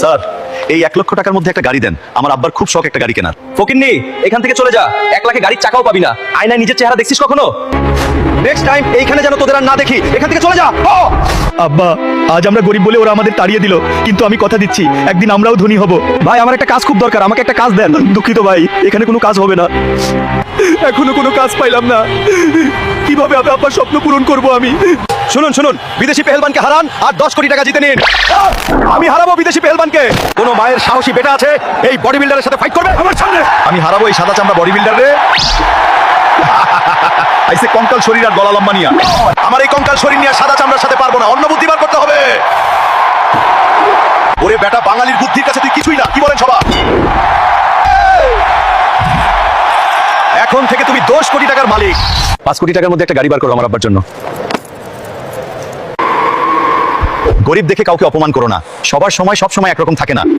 Sir, এই 1 লক্ষ টাকার মধ্যে একটা গাড়ি দেন। আমার আব্বার খুব শখ একটা গাড়ি কেনার। ফকিন্নি, এখান থেকে চলে যা। 1 লাখে গাড়ির চাকাও পাবি না। আয়নায় নিজের চেহারা দেখছিস কখনো? নেক্সট টাইম এইখানে যেন তোদের আর না দেখি। এখান থেকে চলে যা। আব্বা, আজ আমরা গরিব বলে ওরা আমাদের তাড়িয়ে দিল, কিন্তু আমি কথা দিচ্ছি একদিন আমরাও ধনী হব। ভাই, আমার একটা কাজ খুব দরকার, আমাকে একটা কাজ দেন। দুঃখিত ভাই, এখানে কোনো কাজ হবে না। এখনো কোনো কাজ পাইলাম না। কিভাবে আব্বার স্বপ্ন পূরণ করব আমি? শুনুন শুনুন, বিদেশি পেহেলবানকে হারান আর 10 কোটি টাকা জিতে নিন। আমি হারাবো বিদেশি পেহেলবানকে। কোনো মায়ের সাহসী বেটা আছে এই বডি বিল্ডারের সাথে ফাইট করবে আমার সামনে? আমি হারাবো এই সাদা চামড়া বডি বিল্ডার রে। আইসে কঙ্কাল শরীর আর গলা লম্বা নিয়া। আমার এই কঙ্কাল শরীর নিয়ে সাদা চামড়ার সাথে পারবো না, অন্য বুদ্ধি বার করতে হবে। ওরে বেটা, বাঙালির বুদ্ধির কাছে তুই কিছুই না। কি বলেন সবাই? এখন থেকে তুমি 10 কোটি টাকার মালিক। 5 কোটি টাকার মধ্যে একটা গাড়ি বার করো আমার আব্বার জন্য। গরিব দেখে কাউকে অপমান করো না। সবার সময় সব সময় একরকম থাকে না।